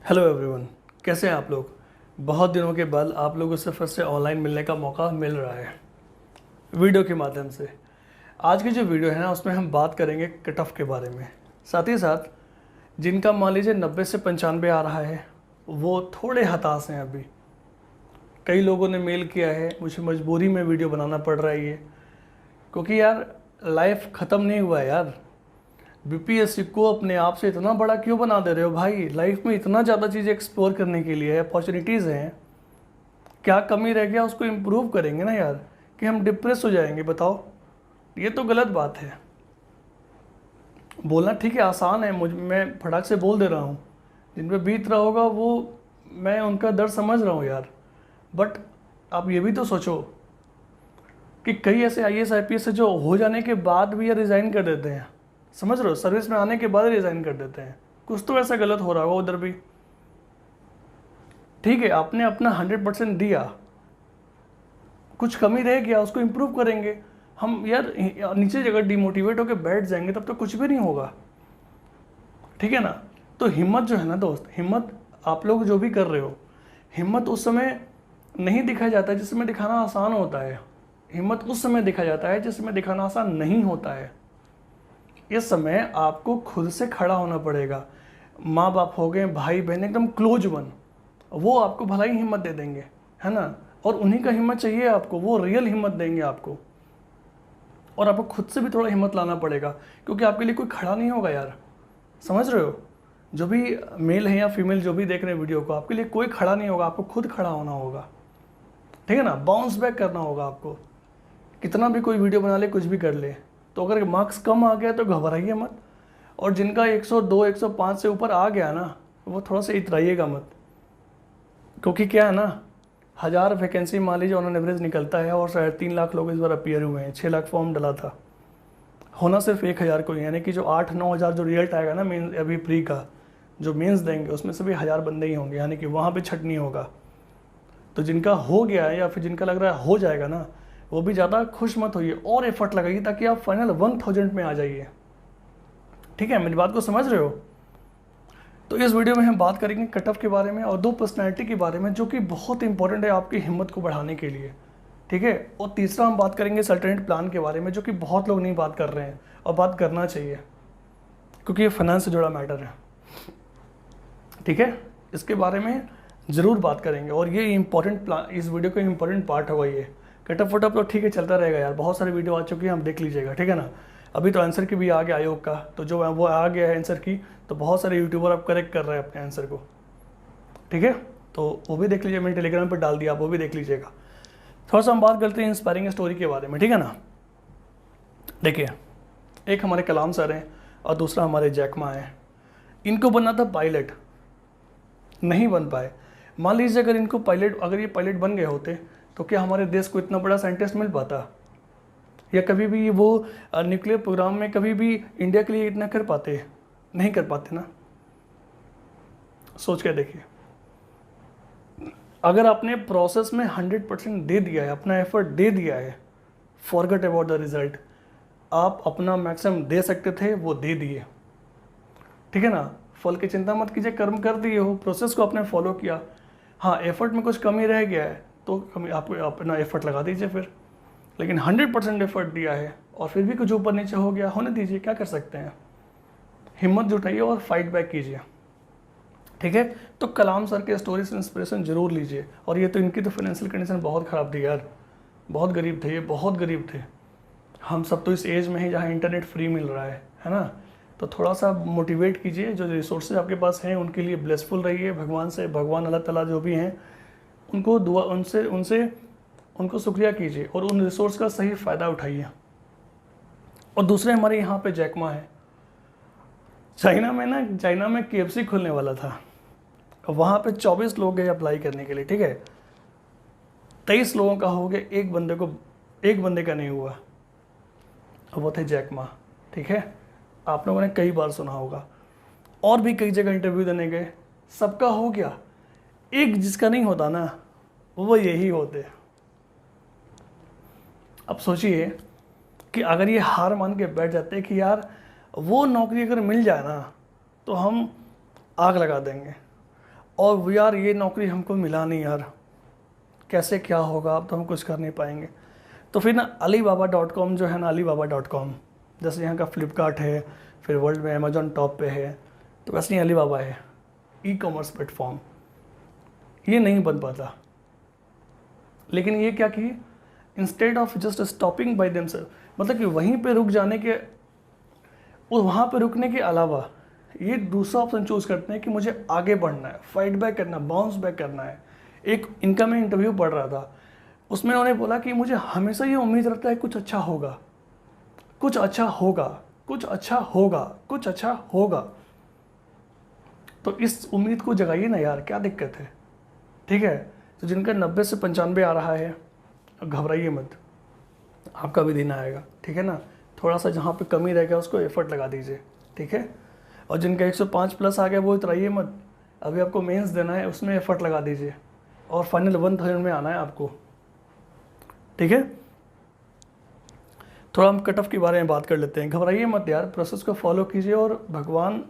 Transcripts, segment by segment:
Hello everyone, कैसे हैं आप लोग। बहुत दिनों के बाद आप लोगों से फिर से ऑनलाइन मिलने का मौका मिल रहा है वीडियो के माध्यम से। आज की जो वीडियो है ना, उसमें हम बात करेंगे कट ऑफ के बारे में। साथ ही साथ जिनका मान लीजिए 90 से 95 आ रहा है वो थोड़े हताश हैं अभी। कई लोगों ने मेल किया है, मुझे मजबूरी में वीडियो बनाना पड़ रहा है ये, क्योंकि यार लाइफ ख़त्म नहीं हुआ है यार। बीपीएससी को अपने आप से इतना बड़ा क्यों बना दे रहे हो भाई। लाइफ में इतना ज़्यादा चीज़ें एक्सप्लोर करने के लिए है, अपॉर्चुनिटीज़ हैं। क्या कमी रह गया उसको इम्प्रूव करेंगे ना यार, कि हम डिप्रेस हो जाएंगे। बताओ, ये तो गलत बात है। बोलना ठीक है, आसान है, मैं फटाक से बोल दे रहा हूँ। जिन पे बीत रहा होगा वो, मैं उनका दर्द समझ रहा हूँ यार। बट आप ये भी तो सोचो कि कई ऐसे आईएएस आईपीएस है जो हो जाने के बाद भी ये रिज़ाइन कर देते हैं। समझ रहे हो, सर्विस में आने के बाद रिज़ाइन कर देते हैं। कुछ तो ऐसा गलत हो रहा होगा उधर भी। ठीक है, आपने अपना 100% दिया, कुछ कमी रह गया उसको इम्प्रूव करेंगे। हम यार नीचे जगह डिमोटिवेट होकर बैठ जाएंगे तब तो कुछ भी नहीं होगा। ठीक है ना। तो हिम्मत जो है ना दोस्त, हिम्मत आप लोग जो भी कर रहे हो, हिम्मत उस समय नहीं दिखाया जाता है जिस समय दिखाना आसान होता है। हिम्मत उस समय दिखाया जाता है जिस समय दिखाना आसान नहीं होता है। इस समय आपको खुद से खड़ा होना पड़ेगा। माँ बाप हो गए, भाई बहन, एकदम क्लोज वन, वो आपको भला ही हिम्मत दे देंगे, है ना। और उन्हीं का हिम्मत चाहिए आपको, वो रियल हिम्मत देंगे आपको। और आपको खुद से भी थोड़ा हिम्मत लाना पड़ेगा, क्योंकि आपके लिए कोई खड़ा नहीं होगा यार। समझ रहे हो, जो भी मेल है या फीमेल जो भी देख रहे हैं वीडियो को, आपके लिए कोई खड़ा नहीं होगा, आपको खुद खड़ा होना होगा। ठीक है ना, बाउंस बैक करना होगा आपको। कितना भी कोई वीडियो बना ले, कुछ भी कर ले, तो अगर मार्क्स कम आ गया तो घबराइए मत। और जिनका 102 105 से ऊपर आ गया ना, वो थोड़ा सा इतराइएगा मत। क्योंकि क्या है ना, 1000 वैकेंसी मान लीजिए ऑन एवरेज निकलता है, और 3.5 लाख लोग इस बार अपीयर हुए हैं। 6 लाख फॉर्म डला था, होना सिर्फ 1000 को ही, यानी कि जो 8-9 हज़ार जो रिजल्ट आएगा ना मेन, अभी प्री का जो मेंस देंगे, उसमें से भी 1000 बंदे ही होंगे, यानी कि वहाँ पे छट नहीं होगा। तो जिनका हो गया है या फिर जिनका लग रहा है हो जाएगा ना, वो भी ज़्यादा खुश मत होइए और एफर्ट लगाइए ताकि आप फाइनल 1000 में आ जाइए। ठीक है, मेरी बात को समझ रहे हो। तो इस वीडियो में हम बात करेंगे कट ऑफ के बारे में और दो पर्सनैलिटी के बारे में, जो कि बहुत इंपॉर्टेंट है आपकी हिम्मत को बढ़ाने के लिए। ठीक है, और तीसरा हम बात करेंगे अल्टरनेट प्लान के बारे में, जो कि बहुत लोग नहीं बात कर रहे हैं और बात करना चाहिए, क्योंकि ये फाइनेंस से जुड़ा मैटर है। ठीक है, इसके बारे में ज़रूर बात करेंगे, और ये इंपॉर्टेंट प्लान, इस वीडियो का इंपॉर्टेंट पार्ट होगा ये। कट ऑफ वटअप तो ठीक है, चलता रहेगा यार, बहुत सारी वीडियो आ चुकी है, हम देख लीजिएगा। ठीक है ना। अभी तो आंसर की भी आ गया आयोग का, तो जो वो आ गया है आंसर की, तो बहुत सारे यूट्यूबर अब करेक्ट कर रहे हैं अपने आंसर को। ठीक है, तो वो भी देख लीजिए, मैंने टेलीग्राम पर डाल दिया, आप वो भी देख लीजिएगा। थोड़ा सा हम बात करते हैं इंस्पायरिंग स्टोरी के बारे में। ठीक है ना। देखिए, एक हमारे कलाम सर हैं और दूसरा हमारे जैकमा हैं। इनको बनना था पायलट, नहीं बन पाए। मान लीजिए अगर इनको पायलट, अगर ये पायलट बन गए होते तो क्या हमारे देश को इतना बड़ा साइंटिस्ट मिल पाता, या कभी भी वो न्यूक्लियर प्रोग्राम में कभी भी इंडिया के लिए इतना कर पाते? नहीं कर पाते ना। सोच के देखिए, अगर आपने प्रोसेस में 100% दे दिया है, अपना एफर्ट दे दिया है, फॉरगेट अबाउट द रिजल्ट। आप अपना मैक्सिमम दे सकते थे, वो दे दिए। ठीक है ना। फल की चिंता मत कीजिए, कर्म कर दिए हो, प्रोसेस को आपने फॉलो किया। हाँ, एफर्ट में कुछ कमी रह गया है तो कमी, आप अपना एफर्ट लगा दीजिए फिर। लेकिन 100% एफर्ट दिया है और फिर भी कुछ ऊपर नीचे हो गया, होने दीजिए, क्या कर सकते हैं। हिम्मत जुटाइए और फाइट बैक कीजिए। ठीक है, तो कलाम सर के स्टोरी से इंस्पिरेशन जरूर लीजिए। और ये तो, इनकी तो फाइनेंशियल कंडीशन बहुत ख़राब थी यार, बहुत गरीब थे ये, बहुत गरीब थे। हम सब तो इस एज में ही जहाँ इंटरनेट फ्री मिल रहा है ना। तो थोड़ा सा मोटिवेट कीजिए, जो रिसोर्सेज आपके पास हैं उनके लिए ब्लेसफुल रहिए, भगवान से, भगवान अल्लाह ताला जो भी हैं उनको दुआ, उनसे उनसे उनको शुक्रिया कीजिए और उन रिसोर्स का सही फ़ायदा उठाइए। और दूसरे हमारे यहाँ पे जैकमा है। चाइना में केएफसी खुलने वाला था, वहाँ पे 24 लोग गए अप्लाई करने के लिए। ठीक है, 23 लोगों का हो गया, एक बंदे का नहीं हुआ, वो थे जैकमा। ठीक है, आप लोगों ने कई बार सुना होगा, और भी कई जगह इंटरव्यू देने गए, सबका हो गया, एक जिसका नहीं होता ना, वो यही होते। अब सोचिए कि अगर ये हार मान के बैठ जाते कि यार वो नौकरी अगर मिल जाए ना तो हम आग लगा देंगे, और यार ये नौकरी हमको मिला नहीं यार, कैसे क्या होगा, अब तो हम कुछ कर नहीं पाएंगे। तो फिर ना alibaba.com जो है ना, alibaba.com, जैसे यहाँ का फ्लिपकार्ट है, फिर वर्ल्ड में अमेजोन टॉप पे है, तो वैसे ही अलीबाबा है, ई कॉमर्स प्लेटफॉर्म। ये नहीं बन पाता, लेकिन ये क्या किए, instead of just stopping by themself, मतलब कि वहीं पे रुक जाने के, और वहाँ पे रुकने के अलावा ये दूसरा ऑप्शन चूज़ करते हैं कि मुझे आगे बढ़ना है, फाइट बैक करना, बाउंस बैक करना है। एक इनका मैं इंटरव्यू पढ़ रहा था, उसमें उन्होंने बोला कि मुझे हमेशा ये उम्मीद रहता है कुछ अच्छा होगा, कुछ अच्छा होगा, कुछ अच्छा होगा, कुछ अच्छा होगा। तो इस उम्मीद को जगाइए ना यार, क्या दिक्कत है, ठीक है। तो जिनका 90 से 95 आ रहा है, घबराइए मत, आपका भी दिन आएगा, ठीक है ना। थोड़ा सा जहाँ पे कमी रह गया उसको एफर्ट लगा दीजिए, ठीक है। और जिनका 105 प्लस आ गया वो इतराइए मत, अभी आपको मेंस देना है, उसमें एफर्ट लगा दीजिए, और फाइनल 1000 में आना है आपको, ठीक है। थोड़ा हम कट ऑफ के बारे में बात कर लेते हैं। घबराइए मत यार, प्रोसेस को फॉलो कीजिए, और भगवान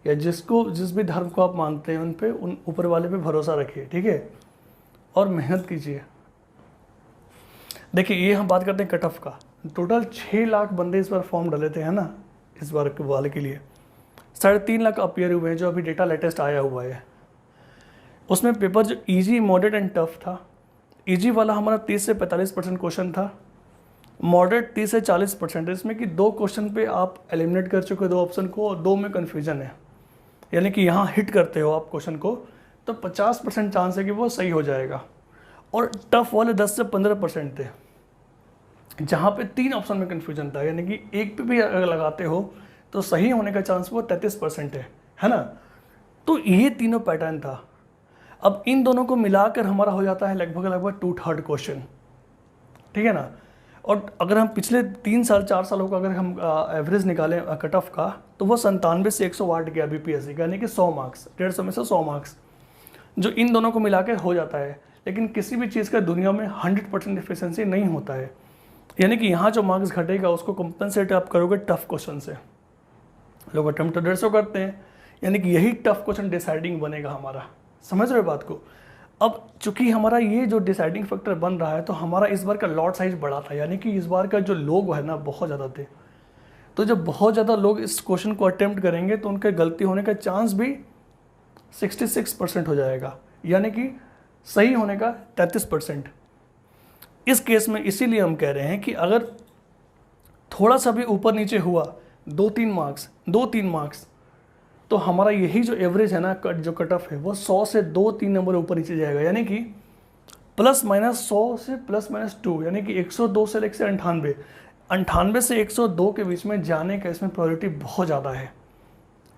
या जिस भी धर्म को आप मानते हैं उन ऊपर वाले पे भरोसा रखिए, ठीक है, और मेहनत कीजिए। देखिए ये हम बात करते हैं कट ऑफ का, टोटल 6 लाख बंदे इस बार फॉर्म डाले थे, है ना, इस बार वाले के लिए 3.5 लाख अपीयर हुए हैं, जो अभी डेटा लेटेस्ट आया हुआ है। उसमें पेपर जो इजी, मॉडरेट एंड टफ था, इजी वाला हमारा 30 से 45% क्वेश्चन था, मॉडरेट 30 से 40%, इसमें कि 2 क्वेश्चन पे आप एलिमिनेट कर चुके 2 ऑप्शन को, और 2 में कन्फ्यूजन है, यानी कि यहाँ हिट करते हो आप क्वेश्चन को तो 50% चांस है कि वो सही हो जाएगा। और टफ वाले 10 से 15% थे, जहाँ पे 3 ऑप्शन में कन्फ्यूजन था, यानी कि एक पे भी अगर लगाते हो तो सही होने का चांस वो 33% है ना। तो ये तीनों पैटर्न था। अब इन दोनों को मिलाकर हमारा हो जाता है लगभग 2/3 क्वेश्चन, ठीक है ना। और अगर हम पिछले 3 साल 4 सालों का अगर हम एवरेज निकालें कट ऑफ का, तो वो 97 से 108 गया बीपीएससी का, यानी कि 100 मार्क्स, 150 में से 100 मार्क्स जो इन दोनों को मिलाकर हो जाता है। लेकिन किसी भी चीज़ का दुनिया में 100% एफिशिएंसी नहीं होता है, यानी कि यहाँ जो मार्क्स घटेगा उसको कंपनसेट आप करोगे टफ क्वेश्चन से। लोग अटेम्प्ट तो 150 करते हैं, यानी कि यही टफ क्वेश्चन डिसाइडिंग बनेगा हमारा, समझ रहे हो बात को। अब चूंकि हमारा ये जो डिसाइडिंग फैक्टर बन रहा है, तो हमारा इस बार का लॉट साइज बढ़ा था, यानी कि इस बार का जो लोग है ना बहुत ज़्यादा थे। तो जब बहुत ज़्यादा लोग इस क्वेश्चन को अटेम्प्ट करेंगे तो उनके गलती होने का चांस भी 66% हो जाएगा, यानी कि सही होने का 33%। इस केस में इसीलिए हम कह रहे हैं कि अगर थोड़ा सा भी ऊपर नीचे हुआ 2-3 मार्क्स, तो हमारा यही जो एवरेज है ना, जो कट ऑफ है वो 100 से 2-3 नंबर ऊपर नीचे जाएगा, यानी कि +-100 से +-2, यानी कि 102 से लेकर 98 से 102 के बीच में जाने का इसमें प्रोबेबिलिटी बहुत ज़्यादा है।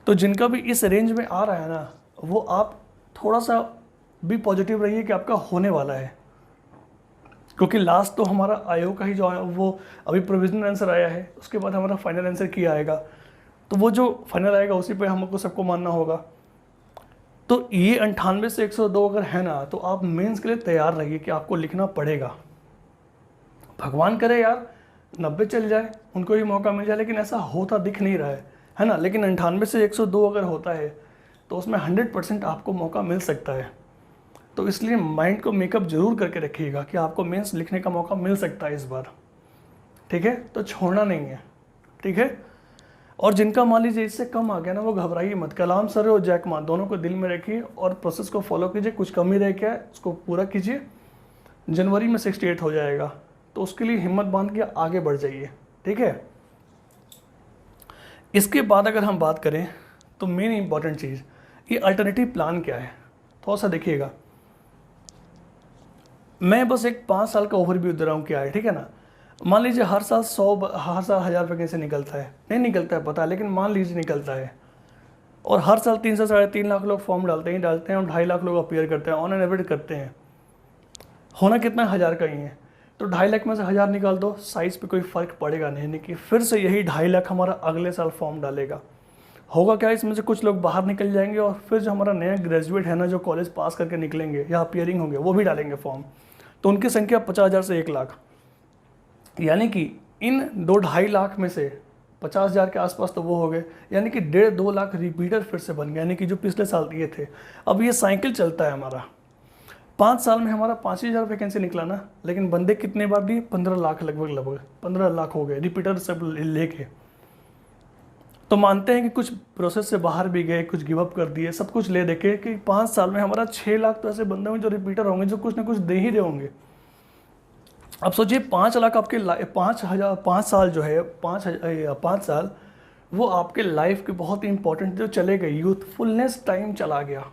तो जिनका भी इस रेंज में आ रहा है ना, वो आप थोड़ा सा भी पॉजिटिव रहिए कि आपका होने वाला है, क्योंकि लास्ट तो हमारा आयोग का ही जो है वो अभी प्रोविजनल आंसर आया है, उसके बाद हमारा फाइनल आंसर किया आएगा, तो वो जो फाइनल आएगा उसी पे हमको सबको मानना होगा। तो ये 98 से 102 अगर है ना, तो आप मेंस के लिए तैयार रहिए कि आपको लिखना पड़ेगा। भगवान करे यार 90 चल जाए, उनको भी मौका मिल जाए, लेकिन ऐसा होता दिख नहीं रहा है ना। लेकिन 98 से 102 अगर होता है तो उसमें 100% आपको मौका मिल सकता है। तो इसलिए माइंड को मेकअप जरूर करके रखिएगा कि आपको मेंस लिखने का मौका मिल सकता है इस बार, ठीक है। तो छोड़ना नहीं है, ठीक है। और जिनका मान लीजिए इससे कम आ गया ना, वो घबराइए मत। कलाम सर और जैक मा दोनों को दिल में रखिए और प्रोसेस को फॉलो कीजिए। कुछ कमी रह गया है उसको पूरा कीजिए, जनवरी में 68 हो जाएगा, तो उसके लिए हिम्मत बांध के आगे बढ़ जाइए, ठीक है। इसके बाद अगर हम बात करें तो मेन इंपॉर्टेंट चीज़, ये अल्टरनेटिव प्लान क्या है, थोड़ा सा देखिएगा। मैं बस एक 5 साल का ओवरव्यू दे रहा हूँ क्या है, ठीक है ना। मान लीजिए हर साल 1,000 रुपये कैसे निकलता है, नहीं निकलता है पता है, लेकिन मान लीजिए निकलता है। और हर साल 3 से 3.5 लाख लोग फॉर्म डालते हैं और 2.5 लाख लोग अपीयर करते हैं, ऑन एन एवरेज करते हैं। होना कितना 1000 का ही है, तो 2.5 लाख में से 1000 निकाल दो, साइज़ पे कोई फ़र्क पड़ेगा नहीं, यानी कि फिर से यही 2.5 लाख हमारा अगले साल फॉर्म डालेगा। होगा क्या, इसमें से कुछ लोग बाहर निकल जाएंगे और फिर जो हमारा नया ग्रेजुएट है ना, जो कॉलेज पास करके निकलेंगे या अपीयरिंग होंगे, वो भी डालेंगे फॉर्म, तो उनकी संख्या 50,000 से 1 लाख। यानी कि इन 2-2.5 लाख में से 50,000 के आसपास तो वो हो गए, यानी कि 1.5-2 लाख रिपीटर फिर से बन गए, यानी कि जो पिछले साल दिए थे। अब ये साइकिल चलता है हमारा, 5 साल में हमारा 5,000 वैकेंसी निकला ना, लेकिन बंदे कितने बार दिए? 15 लाख लगभग 15 लाख हो गए रिपीटर सब लेके। तो मानते हैं कि कुछ प्रोसेस से बाहर भी गए, कुछ गिव अप कर दिए, सब कुछ ले देखे कि 5 साल में हमारा 6 लाख तो ऐसे बंदे होंगे जो रिपीटर होंगे, जो कुछ ना कुछ दे ही रहे होंगे। अब सोचिए 5 लाख आपके 5 साल जो है 5 साल वो आपके लाइफ के बहुत ही इंपॉर्टेंट जो चले गए, यूथफुलनेस टाइम चला गया।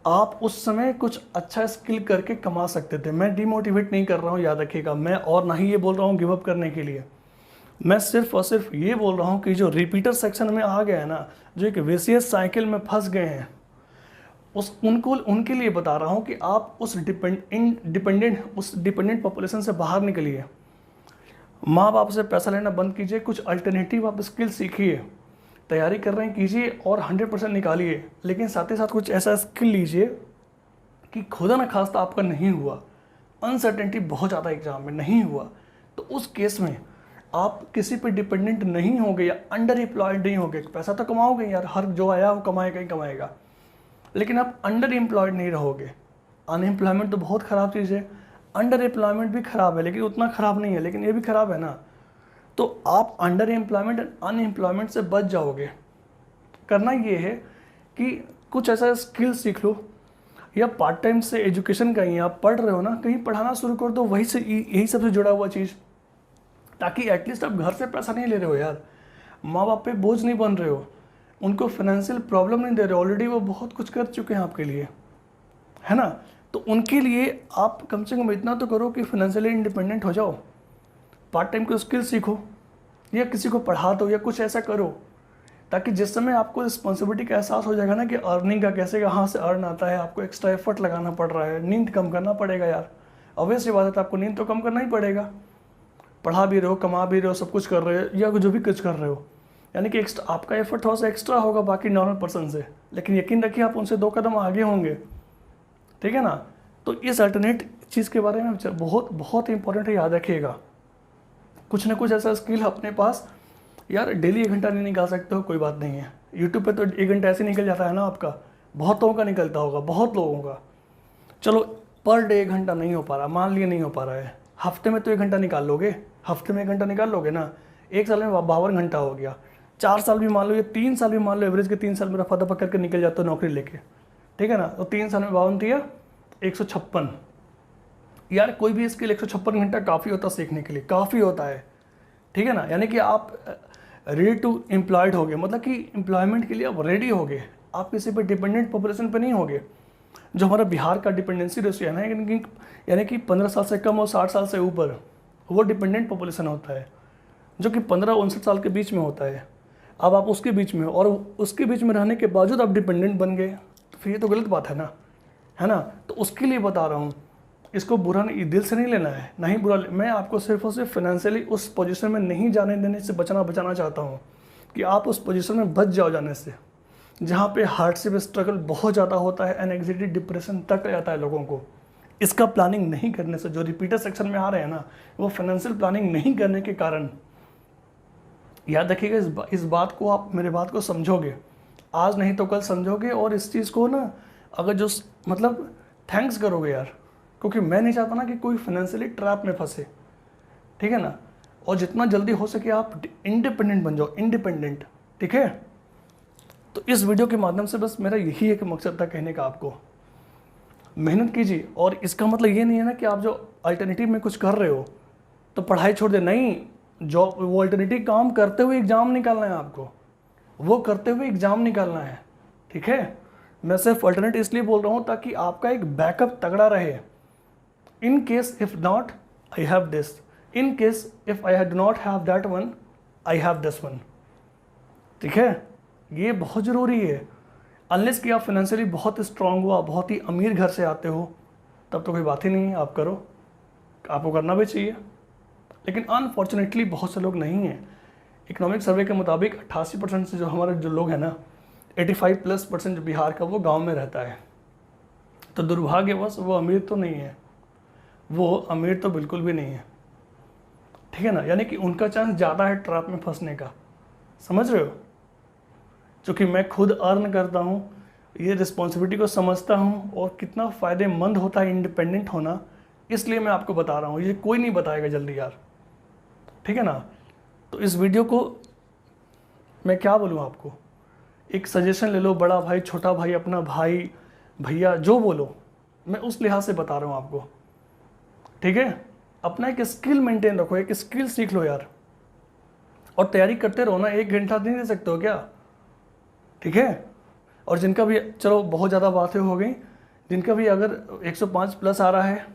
आप उस समय कुछ अच्छा स्किल करके कमा सकते थे। मैं डिमोटिवेट नहीं कर रहा हूँ, याद रखिएगा, मैं और ना ही ये बोल रहा हूँ गिव अप करने के लिए। मैं सिर्फ और सिर्फ ये बोल रहा हूँ कि जो रिपीटर सेक्शन में आ गए हैं ना, जो एक विशियस साइकिल में फंस गए हैं, उनके लिए बता रहा हूँ कि आप उस डिपेंडेंट पॉपुलेशन से बाहर निकलिए। माँ बाप से पैसा लेना बंद कीजिए, कुछ अल्टरनेटिव आप स्किल सीखिए, तैयारी कर रहे हैं कीजिए और 100% निकालिए, लेकिन साथ ही साथ कुछ ऐसा स्किल लीजिए कि खुदा न खास्ता आपका नहीं हुआ, अनसर्टेनिटी बहुत ज़्यादा एग्जाम में नहीं हुआ, तो उस केस में आप किसी पे डिपेंडेंट नहीं होंगे या अंडर एम्प्लॉयड नहीं होंगे। पैसा तो कमाओगे यार, हर जो आया वो कमाएगा ही कमाएगा, लेकिन आप अंडर एम्प्लॉयड नहीं रहोगे। अनएम्प्लॉयमेंट तो बहुत ख़राब चीज़ है, अंडर एम्प्लॉयमेंट भी ख़राब है, लेकिन उतना ख़राब नहीं है, लेकिन ये भी ख़राब है ना। तो आप अंडर एम्प्लॉयमेंट एंड अनएम्प्लॉयमेंट से बच जाओगे। करना ये है कि कुछ ऐसा स्किल सीख लो, या पार्ट टाइम से एजुकेशन कहीं आप पढ़ रहे हो ना, कहीं पढ़ाना शुरू कर दो, वही से यही सबसे जुड़ा हुआ चीज़, ताकि एटलीस्ट आप घर से पैसा नहीं ले रहे हो यार, माँ बाप पे बोझ नहीं बन रहे हो, उनको फाइनेंशियल प्रॉब्लम नहीं दे रहे हो, ऑलरेडी वो बहुत कुछ कर चुके हैं आपके लिए, है ना। तो उनके लिए आप कम से कम इतना तो करो कि फाइनेंशियली इंडिपेंडेंट हो जाओ, पार्ट टाइम को स्किल सीखो, या किसी को पढ़ा दो, या कुछ ऐसा करो, ताकि जिस समय आपको रिस्पॉन्सिबिलिटी का एहसास हो जाएगा ना कि अर्निंग का कैसे कहाँ से अर्न आता है, आपको एक्स्ट्रा एफर्ट लगाना पड़ रहा है, नींद कम करना पड़ेगा यार, ऑब्वियस बात है, आपको नींद तो कम करना ही पड़ेगा। पढ़ा भी रहे हो, कमा भी रहे हो, सब कुछ कर रहे हो, या जो भी कुछ कर रहे हो, यानी कि एक्स्ट्रा आपका एफर्ट थोड़ा सा एक्स्ट्रा होगा बाकी नॉर्मल पर्सन से, लेकिन यकीन रखिए आप उनसे 2 कदम आगे होंगे, ठीक है ना। तो इस अल्टरनेट चीज़ के बारे में बहुत बहुत इंपॉर्टेंट है, याद रखिएगा। कुछ ना कुछ ऐसा स्किल अपने पास, यार डेली 1 घंटा नहीं निकाल सकते हो कोई बात नहीं है, यूट्यूब पे तो 1 घंटा ऐसे निकल जाता है ना आपका, बहुत लोगों का निकलता होगा, बहुत लोगों का। चलो पर डे 1 घंटा नहीं हो पा रहा, मान लिए नहीं हो पा रहा है, हफ्ते में तो 1 घंटा निकाल लोगे, हफ्ते में 1 घंटा निकाल लोगे ना, 1 साल में 52 घंटा हो गया, 4 साल भी मान लो, या 3 साल भी मान लो, एवरेज के 3 साल में रफा दफा करके निकल जाते हो नौकरी लेके, ठीक है ना। तो 3 साल में 52 दिया 156, यार कोई भी स्किल 156 घंटा काफ़ी होता है सीखने के लिए, काफ़ी होता है, ठीक है ना। यानी कि आप रेडी टू एम्प्लॉयड हो गए, मतलब कि एम्प्लॉयमेंट के लिए आप रेडी हो गए, आप किसी पे डिपेंडेंट पॉपुलेशन पे नहीं होगे। जो हमारा बिहार का डिपेंडेंसी रेशियो है ना, यानी कि 15 साल से कम और 60 साल से ऊपर, वो डिपेंडेंट पॉपुलेशन होता है, जो कि 15-59 साल के बीच में होता है। अब आप उसके बीच में हो, और उसके बीच में रहने के बावजूद आप डिपेंडेंट बन गए, तो फिर ये तो गलत बात है ना, है ना। तो उसके लिए बता रहा हूँ, इसको बुरा नहीं, दिल से नहीं लेना है, नहीं बुरा, मैं आपको सिर्फ और सिर्फ फाइनेंशियली उस पोजीशन में नहीं जाने देने से बचाना चाहता हूँ, कि आप उस पोजीशन में बच जाओ जाने से, जहाँ पे हार्डशिप स्ट्रगल बहुत ज़्यादा होता है, एंग्जाइटी डिप्रेशन तक जाता है लोगों को। इसका प्लानिंग नहीं करने से, जो रिपीटर सेक्शन में आ रहे हैं ना, वो फाइनेंशियल प्लानिंग नहीं करने के कारण, याद रखिएगा इस बात को, आप मेरे बात को समझोगे, आज नहीं तो कल समझोगे, और इस चीज़ को ना अगर जो मतलब थैंक्स करोगे यार, क्योंकि मैं नहीं चाहता ना कि कोई फाइनेंशियली ट्रैप में फंसे, ठीक है ना। और जितना जल्दी हो सके आप इंडिपेंडेंट बन जाओ, इंडिपेंडेंट, ठीक है। तो इस वीडियो के माध्यम से बस मेरा यही एक मकसद था कहने का आपको, मेहनत कीजिए। और इसका मतलब ये नहीं है ना कि आप जो अल्टरनेटिव में कुछ कर रहे हो तो पढ़ाई छोड़ दे, नहीं, जो वो अल्टरनेटिव काम करते हुए एग्ज़ाम निकालना है आपको, वो करते हुए एग्ज़ाम निकालना है, ठीक है। मैं सिर्फ अल्टरनेट इसलिए बोल रहा हूँ ताकि आपका एक बैकअप तगड़ा रहे, in case if not I have this, in case if I do not have that one, I have this one, ठीक है। ये बहुत ज़रूरी है। अनलेस कि आप फाइनेंशियली बहुत स्ट्रांग हो, आप बहुत ही अमीर घर से आते हो, तब तो कोई बात ही नहीं है, आप करो, आपको करना भी चाहिए। लेकिन अनफॉर्चुनेटली बहुत से लोग नहीं हैं। इकोनॉमिक सर्वे के मुताबिक 88% से जो हमारे जो लोग हैं ना, 85+% जो बिहार का वो गांव में रहता है। तो दुर्भाग्यवश वो अमीर तो नहीं है, वो अमीर तो बिल्कुल भी नहीं है, ठीक है ना, यानी कि उनका चांस ज़्यादा है ट्रैप में फंसने का, समझ रहे हो। क्योंकि मैं खुद अर्न करता हूँ, ये रिस्पॉन्सिबिलिटी को समझता हूँ और कितना फ़ायदेमंद होता है इंडिपेंडेंट होना, इसलिए मैं आपको बता रहा हूँ, ये कोई नहीं बताएगा जल्दी यार, ठीक है ना। तो इस वीडियो को मैं क्या बोलूँ आपको, एक सजेशन ले लो, बड़ा भाई, छोटा भाई, अपना भाई, भैया, जो बोलो, मैं उस लिहाज से बता रहा हूँ आपको, ठीक है। अपना एक स्किल मेंटेन रखो, एक स्किल सीख लो यार, और तैयारी करते रहो ना, 1 घंटा नहीं दे सकते हो क्या, ठीक है। और जिनका भी, चलो बहुत ज़्यादा बातें हो गई, जिनका भी अगर 105 प्लस आ रहा है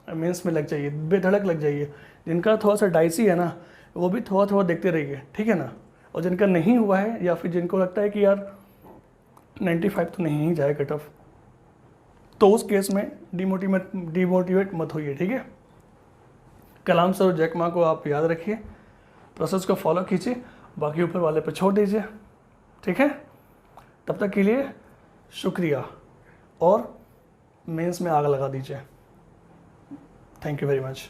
मेंस में लग जाइए, बेधड़क लग जाइए। जिनका थोड़ा सा डाइसी है ना, वो भी थोड़ा थोड़ा देखते रहिए, ठीक है ना। और जिनका नहीं हुआ है, या फिर जिनको लगता है कि यार 95 तो नहीं ही जाए कट ऑफ, तो उस केस में डिमोटिवेट मत होइए, ठीक है। कलाम सर और जैक मा को आप याद रखिए, प्रोसेस को फॉलो कीजिए, बाकी ऊपर वाले पे छोड़ दीजिए, ठीक है। तब तक के लिए शुक्रिया, और मेंस में आग लगा दीजिए। Thank you very much.